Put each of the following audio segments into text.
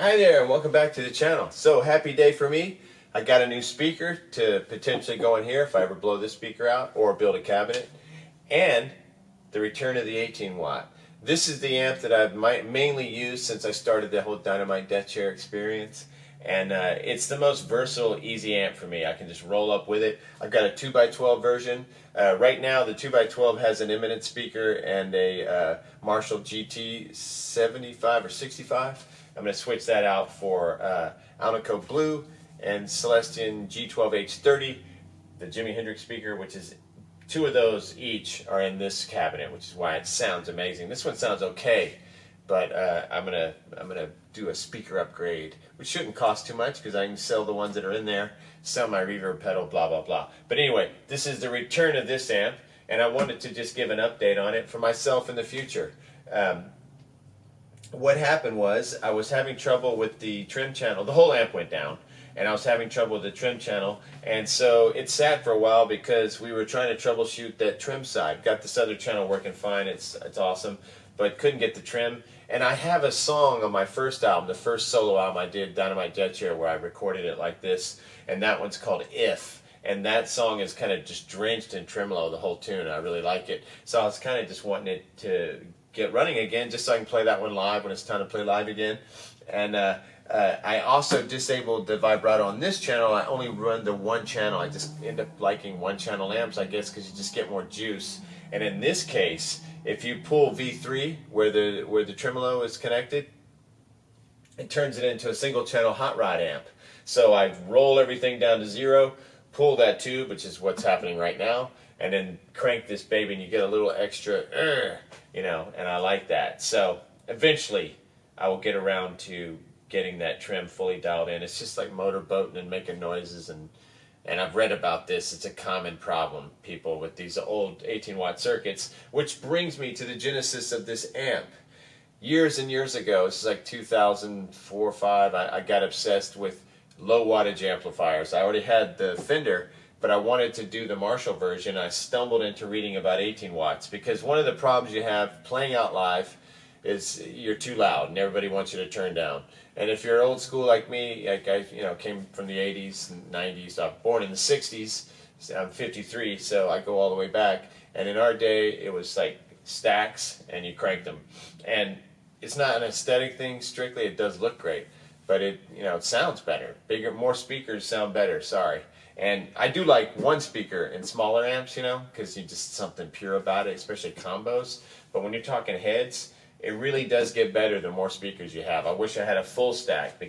Hi there and welcome back to the channel. So happy day for me. I got a new speaker to potentially go in here if I ever blow this speaker out or build a cabinet. And the return of the 18 watt. This is the amp that I've mainly used since I started the whole Dynamite deck chair experience. And it's the most versatile, easy amp for me. I can just roll up with it. I've got a 2x12 version. Right now the 2x12 has an Eminence speaker and a Marshall GT 75 or 65. I'm going to switch that out for Alnico Blue and Celestion G12H30, the Jimi Hendrix speaker, which is two of those each are in this cabinet, which is why it sounds amazing. This one sounds okay, but I'm gonna do a speaker upgrade, which shouldn't cost too much because I can sell the ones that are in there, sell my reverb pedal, blah blah blah. But anyway, this is the return of this amp, and I wanted to just give an update on it for myself in the future. What happened was I was having trouble with the trim channel. The whole amp went down, and I was having trouble with the trim channel, and so it sat for a while because we were trying to troubleshoot that trim side. Got this other channel working fine, it's awesome, but couldn't get the trim. And I have a song on my first album, the first solo album I did, Dynamite Deck Chair, where I recorded it like this, and that one's called If. And that song is kind of just drenched in tremolo, the whole tune. I really like it. So I was kind of just wanting it to get running again, just so I can play that one live when it's time to play live again. And I also disabled the vibrato on this channel. I only run the one channel. I just end up liking one channel amps, I guess, because you just get more juice. And in this case, if you pull V3 where the tremolo is connected, it turns it into a single channel hot rod amp. So I roll everything down to 0, pull that tube, which is what's happening right now, and then crank this baby, and you get a little extra, you know, and I like that. So eventually I will get around to getting that trim fully dialed in. It's just like motor boating and making noises, and I've read about this. It's a common problem, people, with these old 18-watt circuits, which brings me to the genesis of this amp. Years and years ago, this is like 2004 or 5, I got obsessed with low wattage amplifiers. I already had the Fender, but I wanted to do the Marshall version. I stumbled into reading about 18 watts because one of the problems you have playing out live is you're too loud and everybody wants you to turn down. And if you're old school like me, like I came from the 80s and 90s, I was born in the 60s, I'm 53, so I go all the way back. And in our day, it was like stacks and you cranked them. And it's not an aesthetic thing strictly, it does look great, but it sounds better. Bigger, more speakers sound better, sorry. And I do like one speaker in smaller amps, because you just something pure about it, especially combos. But when you're talking heads, it really does get better the more speakers you have. I wish I had a full stack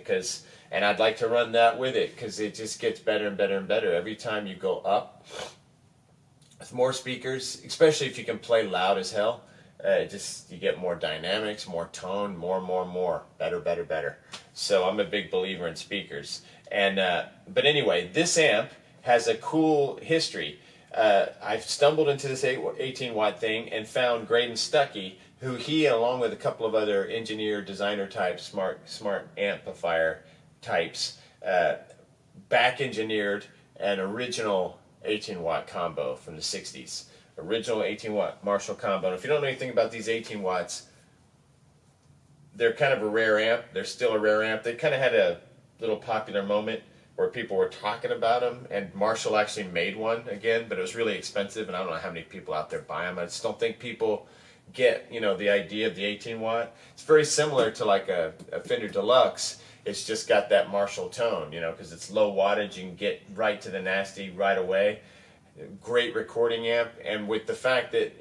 and I'd like to run that with it because it just gets better and better and better every time you go up with more speakers, especially if you can play loud as hell. You get more dynamics, more tone, more, better. So I'm a big believer in speakers. And but anyway, this amp has a cool history. I've stumbled into this 18-watt thing and found Graydon Stuckey, who he, along with a couple of other engineer, designer types, smart amplifier types, back engineered an original 18-watt combo from the 60s. Original 18-watt Marshall combo. And if you don't know anything about these 18 watts, they're kind of a rare amp. They're still a rare amp. They kind of had a little popular moment where people were talking about them, and Marshall actually made one again, but it was really expensive, and I don't know how many people out there buy them. I just don't think people get the idea of the 18-watt. It's very similar to like a Fender Deluxe. It's just got that Marshall tone, because it's low wattage. You can get right to the nasty right away. Great recording amp, and with the fact that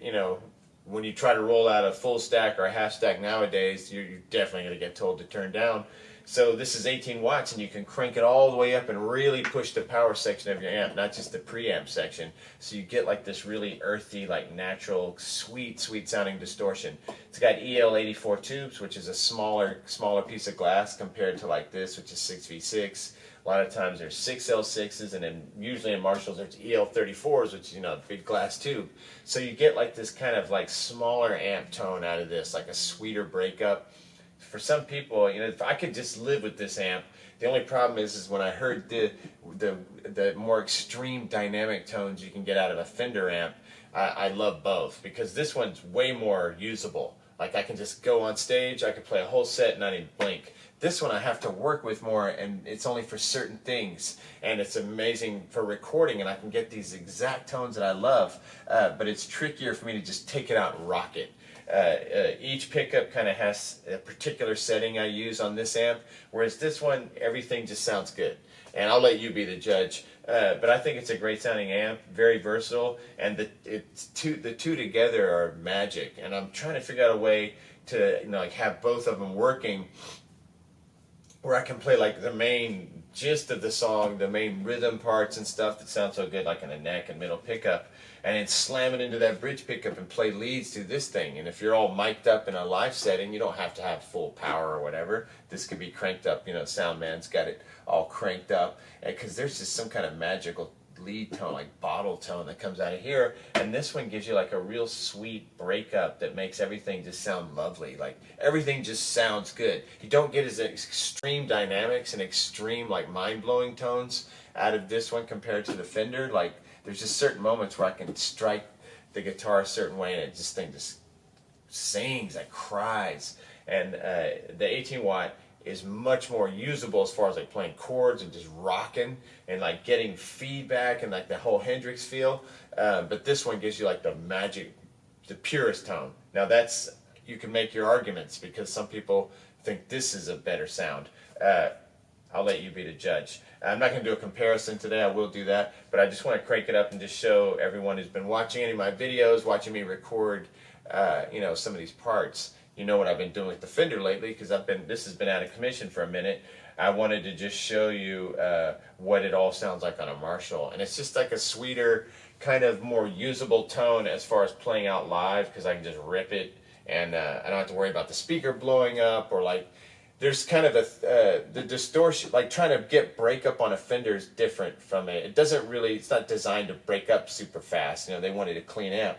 when you try to roll out a full stack or a half stack nowadays, you're definitely going to get told to turn down. So this is 18 watts, and you can crank it all the way up and really push the power section of your amp, not just the preamp section. So you get like this really earthy, like natural, sweet sounding distortion. It's got EL84 tubes, which is a smaller piece of glass compared to like this, which is 6V6. A lot of times there's 6L6s, and then usually in Marshalls there's EL34s, which is a big glass tube. So you get like this kind of like smaller amp tone out of this, like a sweeter breakup. For some people, if I could just live with this amp, the only problem is when I heard the more extreme dynamic tones you can get out of a Fender amp, I love both because this one's way more usable. Like I can just go on stage, I can play a whole set and not even blink. This one I have to work with more, and it's only for certain things, and it's amazing for recording, and I can get these exact tones that I love, but it's trickier for me to just take it out and rock it. Each pickup kind of has a particular setting I use on this amp, whereas this one, everything just sounds good. And I'll let you be the judge. But I think it's a great sounding amp, very versatile, and the two together are magic. And I'm trying to figure out a way to like have both of them working, where I can play like the main gist of the song, the main rhythm parts and stuff that sound so good, like in a neck and middle pickup, and then slam it into that bridge pickup and play leads through this thing. And if you're all mic'd up in a live setting, you don't have to have full power or whatever. This could be cranked up. Sound man's got it all cranked up, because there's just some kind of magical lead tone, like bottle tone, that comes out of here, and this one gives you like a real sweet breakup that makes everything just sound lovely. Like everything just sounds good. You don't get as extreme dynamics and extreme like mind-blowing tones out of this one compared to the Fender. Like there's just certain moments where I can strike the guitar a certain way and this thing just sings, like cries. And the 18 watt is much more usable as far as like playing chords and just rocking and like getting feedback and like the whole Hendrix feel. But this one gives you like the magic, the purest tone. Now that's, you can make your arguments, because some people think this is a better sound. I'll let you be the judge. I'm not going to do a comparison today. I will do that, but I just want to crank it up and just show everyone who's been watching any of my videos, watching me record, some of these parts. You know what I've been doing with the Fender lately, because this has been out of commission for a minute. I wanted to just show you what it all sounds like on a Marshall, and it's just like a sweeter, kind of more usable tone as far as playing out live, because I can just rip it, and I don't have to worry about the speaker blowing up, or like there's kind of the distortion, like trying to get breakup on a Fender is different from it. It doesn't really, it's not designed to break up super fast. They wanted a clean amp.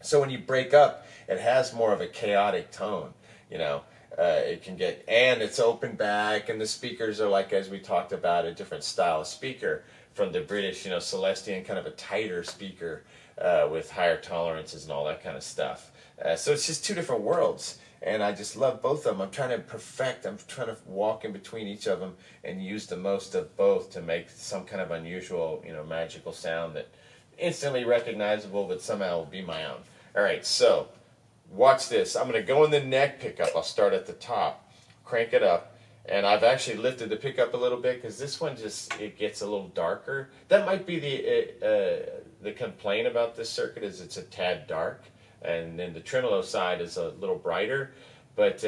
So when you break up, it has more of a chaotic tone. It can get, and it's open back, and the speakers are like, as we talked about, a different style of speaker from the British, Celestion, kind of a tighter speaker with higher tolerances and all that kind of stuff. So it's just two different worlds, and I just love both of them. I'm trying to walk in between each of them and use the most of both to make some kind of unusual, magical sound that instantly recognizable, but somehow will be my own. All right, so watch this. I'm going to go in the neck pickup. I'll start at the top, crank it up, and I've actually lifted the pickup a little bit, because this one it gets a little darker. That might be the complaint about this circuit, is it's a tad dark, and then the tremolo side is a little brighter. But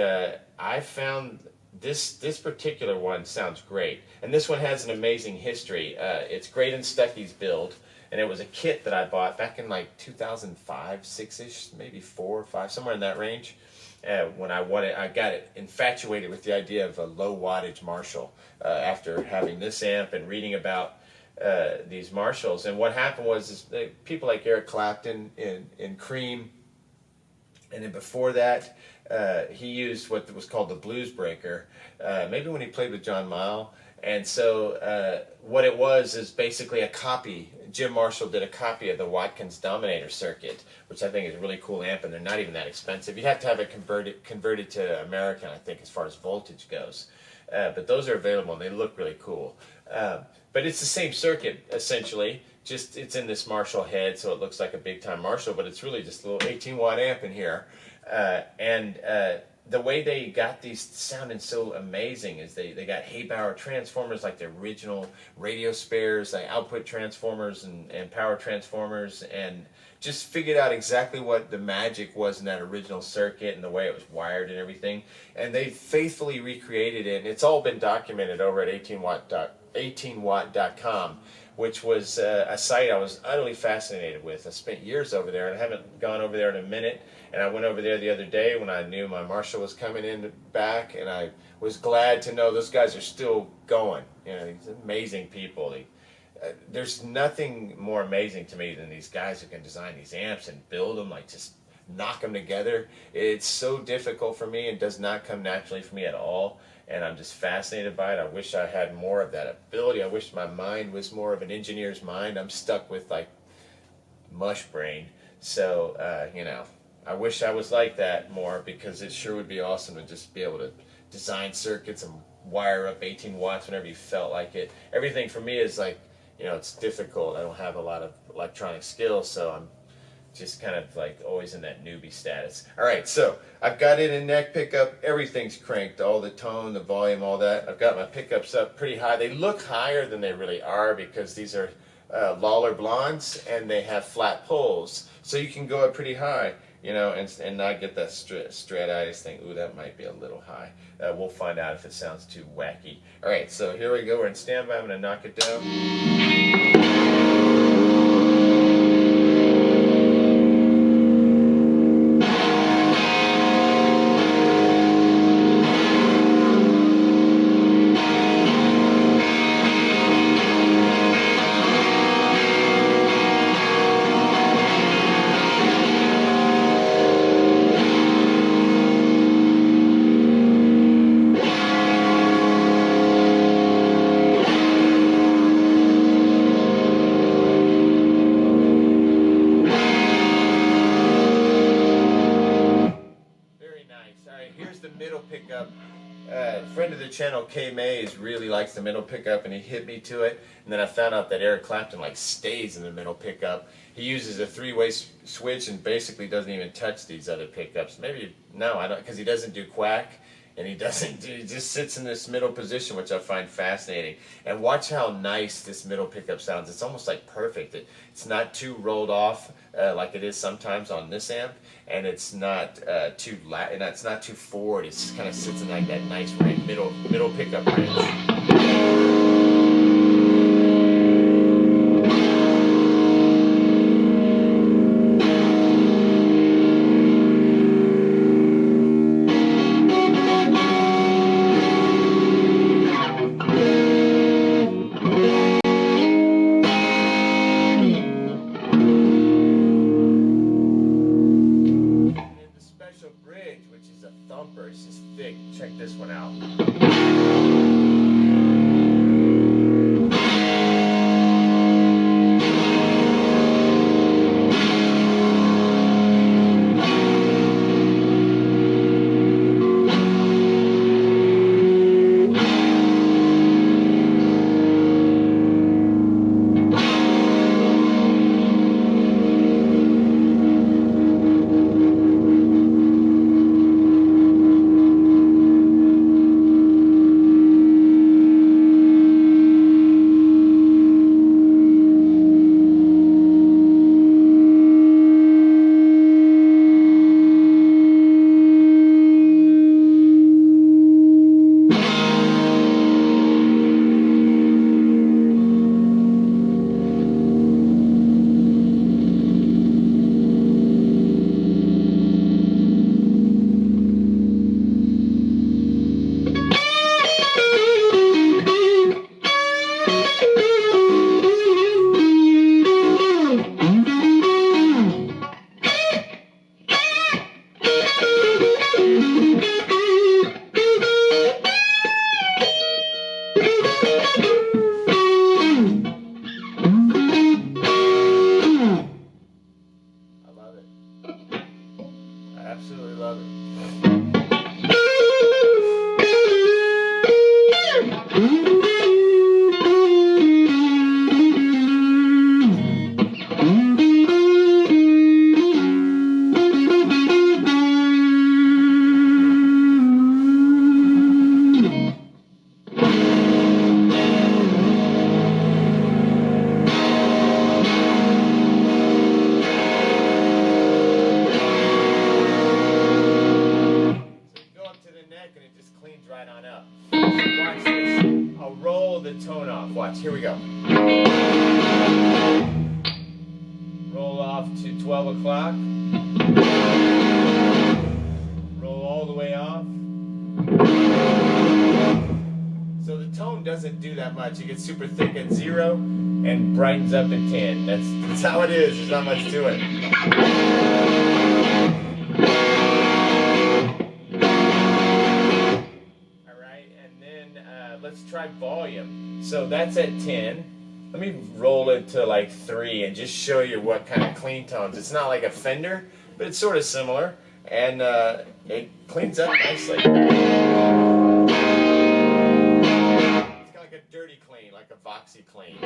I found this particular one sounds great, and this one has an amazing history. It's great in Stucky's build. And it was a kit that I bought back in like 2005, 6-ish, maybe 4 or 5, somewhere in that range. When I got it infatuated with the idea of a low wattage Marshall after having this amp and reading about these Marshalls. And what happened was people like Eric Clapton in Cream, and then before that, he used what was called the Blues Breaker, maybe when he played with John Mayall. And so what it was is basically a copy. Jim Marshall did a copy of the Watkins Dominator circuit, which I think is a really cool amp, and they're not even that expensive. You'd have to have it converted to American, I think, as far as voltage goes. But those are available, and they look really cool. But it's the same circuit, essentially. Just it's in this Marshall head, so it looks like a big-time Marshall, but it's really just a little 18-watt amp in here. The way they got these sounding so amazing is they got Haybauer transformers, like the original radio spares, like output transformers and power transformers, and just figured out exactly what the magic was in that original circuit and the way it was wired and everything. And they faithfully recreated it, and it's all been documented over at 18watt.com, which was a site I was utterly fascinated with. I spent years over there, and I haven't gone over there in a minute. And I went over there the other day when I knew my Marshall was coming in back, and I was glad to know those guys are still going. These amazing people. There's nothing more amazing to me than these guys who can design these amps and build them, like just knock them together. It's so difficult for me and does not come naturally for me at all. And I'm just fascinated by it. I wish I had more of that ability. I wish my mind was more of an engineer's mind. I'm stuck with like mush brain. So, I wish I was like that more, because it sure would be awesome to just be able to design circuits and wire up 18 watts whenever you felt like it. Everything for me is like, you know, it's difficult. I don't have a lot of electronic skills, so I'm just kind of like always in that newbie status. All right, so I've got it in neck pickup. Everything's cranked, all the tone, the volume, all that. I've got my pickups up pretty high. They look higher than they really are because these are Lawler blondes and they have flat poles, so you can go up pretty high, you know, and not get that stratitis thing. Ooh, that might be a little high. We'll find out if it sounds too wacky. All right, so here we go. We're in standby. I'm going to knock it down. Here's the middle pickup. Friend of the channel, K Mays, really likes the middle pickup, and he hit me to it. And then I found out that Eric Clapton like stays in the middle pickup. He uses a three-way switch and basically doesn't even touch these other pickups. Maybe no, I don't, because he doesn't do quack, and he just sits in this middle position, which I find fascinating. And watch how nice this middle pickup sounds. It's almost like perfect. It's not too rolled off like it is sometimes on this amp, and it's not it's not too forward. It just kind of sits in like that nice middle pickup range. It's just thick. Check this one out. Absolutely love it. Right on up. Watch this. I'll roll the tone off. Watch. Here we go. Roll off to 12 o'clock. Roll all the way off. So the tone doesn't do that much. It gets super thick at 0 and brightens up at 10. That's how it is. There's not much to it. Let's try volume. So that's at 10. Let me roll it to like 3 and just show you what kind of clean tones. It's not like a Fender, but it's sort of similar, and it cleans up nicely. OxyClean.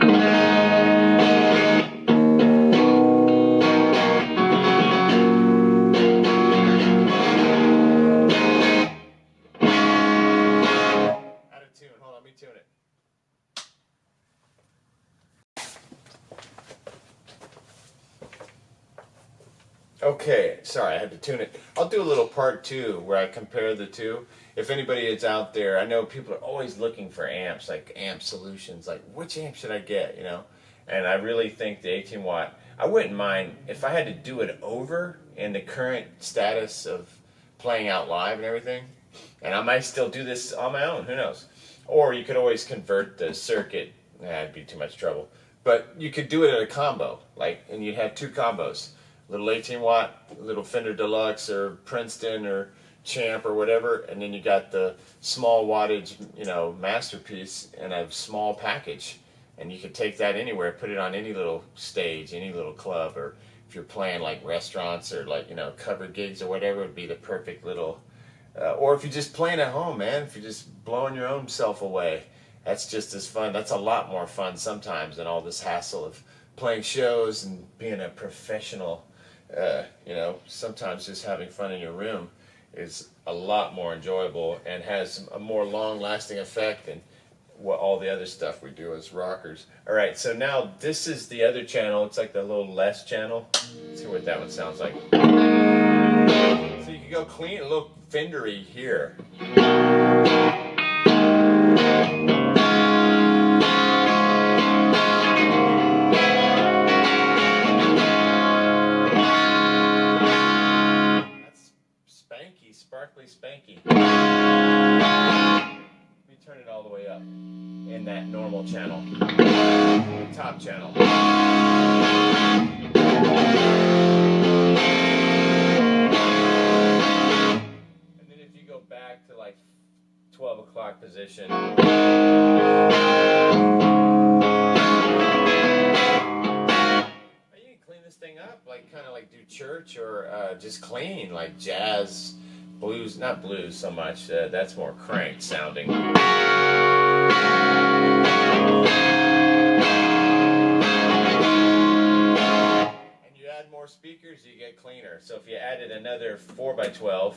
Out of tune. Hold on, let me tune it. Okay, sorry, I had to tune it. I'll do a little part 2 where I compare the two. If anybody is out there, I know people are always looking for amps, like amp solutions, like which amp should I get, you know? And I really think the 18 watt, I wouldn't mind if I had to do it over in the current status of playing out live and everything. And I might still do this on my own, who knows? Or you could always convert the circuit. It'd be too much trouble. But you could do it in a combo, like, and you'd have 2 combos. Little 18 watt, little Fender Deluxe or Princeton or Champ or whatever, and then you got the small wattage, you know, masterpiece in a small package, and you could take that anywhere, put it on any little stage, any little club, or if you're playing like restaurants or like, you know, cover gigs or whatever, it would be the perfect little, or if you're just playing at home, man, if you're just blowing your own self away, that's just as fun. That's a lot more fun sometimes than all this hassle of playing shows and being a professional. You know, sometimes just having fun in your room is a lot more enjoyable and has a more long-lasting effect than what all the other stuff we do as rockers. All right, so now this is the other channel. It's like the little less channel. Let's see what that one sounds like. So you can go clean, a little Fendery here. Sparkly spanky. Let me turn it all the way up in that normal channel, the top channel. And then if you go back to like 12 o'clock position, you can clean this thing up, like kind of like do church or just clean, like jazz. Blues, not blues so much, that's more cranked sounding. And you add more speakers, you get cleaner. So if you added another 4x12,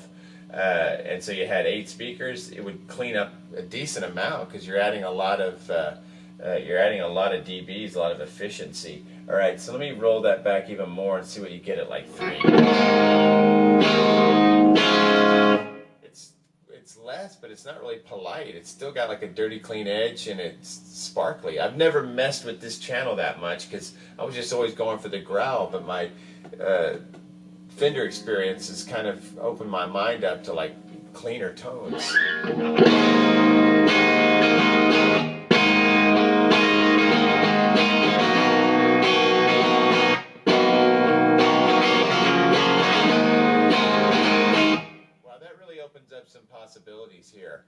and so you had 8 speakers, it would clean up a decent amount because you're adding a lot of dBs, a lot of efficiency. All right, so let me roll that back even more and see what you get at like 3. It's less, but it's not really polite. It's still got like a dirty, clean edge, and it's sparkly. I've never messed with this channel that much because I was just always going for the growl, but my Fender experience has kind of opened my mind up to like cleaner tones. Up some possibilities here.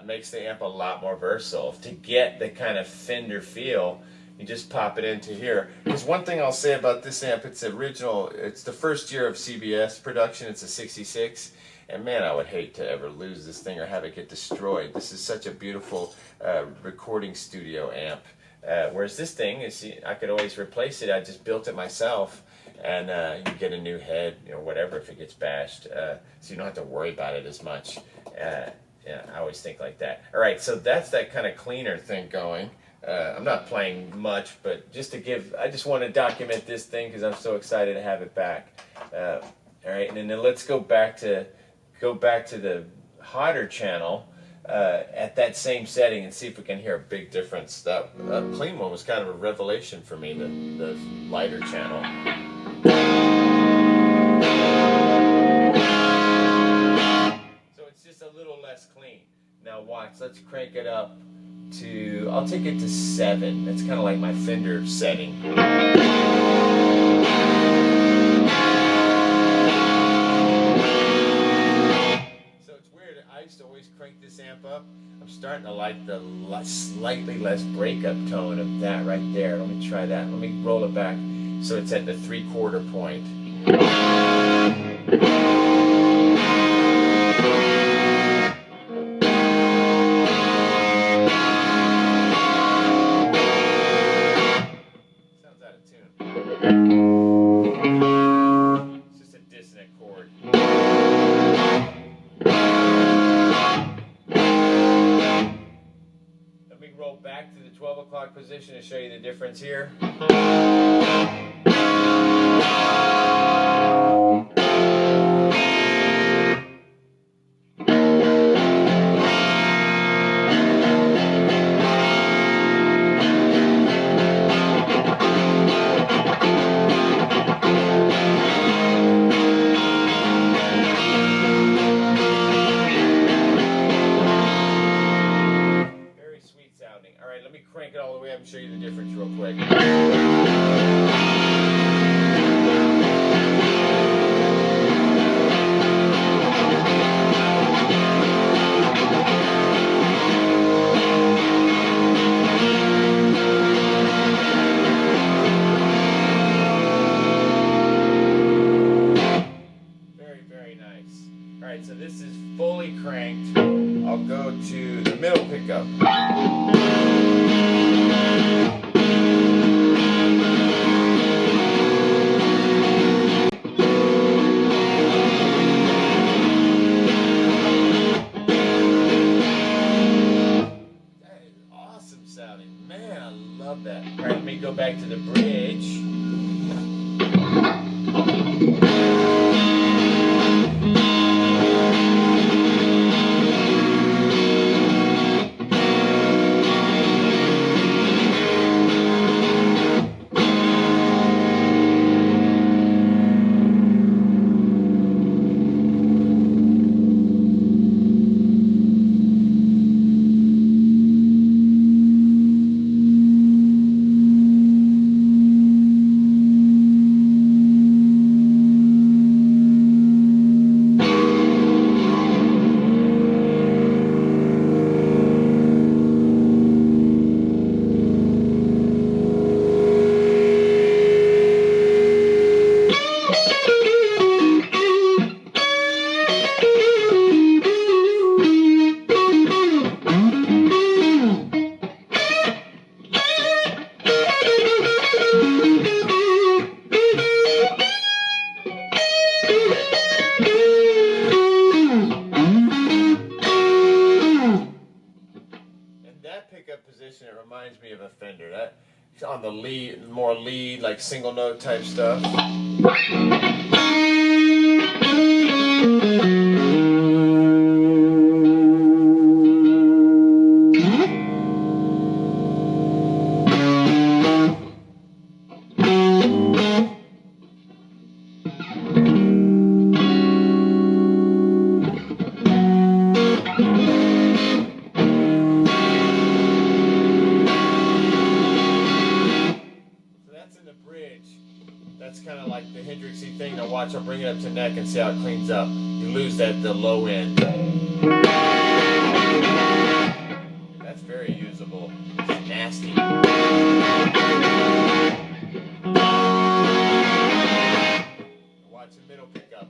Makes the amp a lot more versatile. To get the kind of Fender feel, you just pop it into here. Because one thing I'll say about this amp, it's original, it's the first year of CBS production, it's a 66, and man, I would hate to ever lose this thing or have it get destroyed. This is such a beautiful recording studio amp. Whereas this thing, is, I could always replace it. I just built it myself. And you get a new head, you know, whatever, if it gets bashed, so you don't have to worry about it as much. Yeah, I always think like that. All right, so that's that kind of cleaner thing going. I'm not playing much, but just to give, I just want to document this thing because I'm so excited to have it back. All right, and then let's go back to the hotter channel at that same setting and see if we can hear a big difference. That clean one was kind of a revelation for me, the lighter channel. So it's just a little less clean. Now watch, let's crank it up to, I'll take it to 7. That's kind of like my Fender setting. So it's weird, I used to always crank this amp up. I'm starting to like the slightly less breakup tone of that right there. Let me try that. Let me roll it back so it's at the 3/4 point. difference here. Alright, let me crank it all the way up and show you the difference real quick. Very, very nice. Alright, so this is fully cranked. I'll go to the middle pickup. Man, I love that. All right, let me go back to the bridge. Position, it reminds me of a Fender. That on the lead, more lead, like single note type stuff. That's kind of like the Hendrixy thing. Now watch, I'll bring it up to neck and see how it cleans up. You lose the low end. That's very usable. It's nasty. Watch the middle pickup.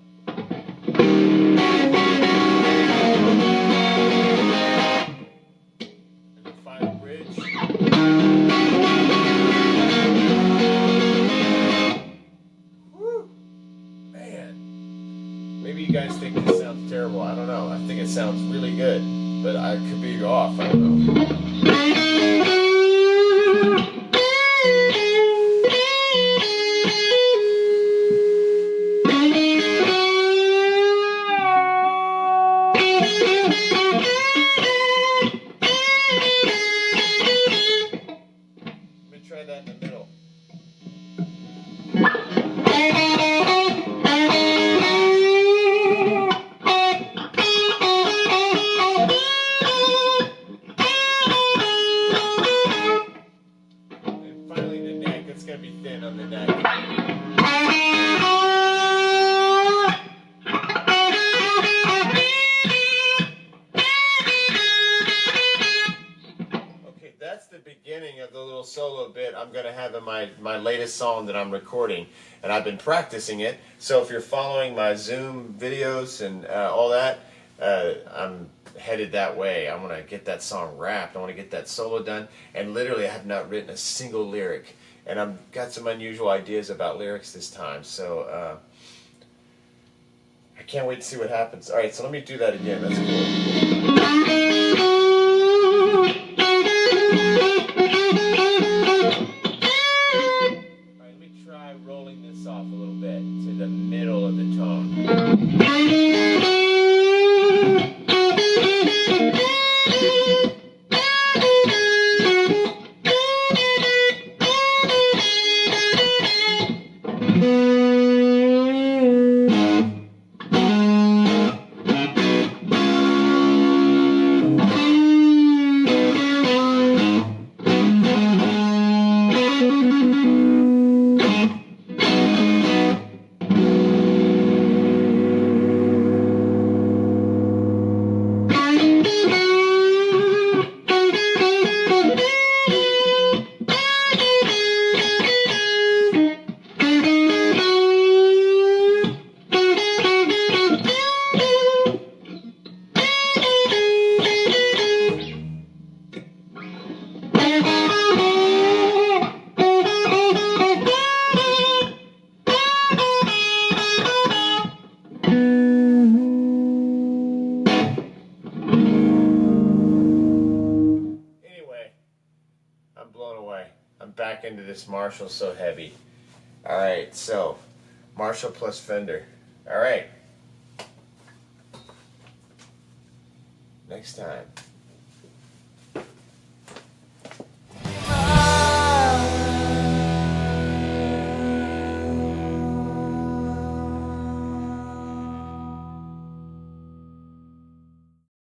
And the final bridge. Maybe you guys think this sounds terrible. I don't know. I think it sounds really good, but I could be off. I don't know. Let me try that in the middle. It's going to be thin on the neck. Okay, that's the beginning of the little solo bit I'm going to have in my latest song that I'm recording. And I've been practicing it. So if you're following my Zoom videos and all that, I'm headed that way. I want to get that song wrapped. I want to get that solo done. And literally I have not written a single lyric. And I've got some unusual ideas about lyrics this time, so I can't wait to see what happens. All right, so let me do that again. That's cool. this Marshall so heavy. Alright, so Marshall plus Fender. Alright. Next time.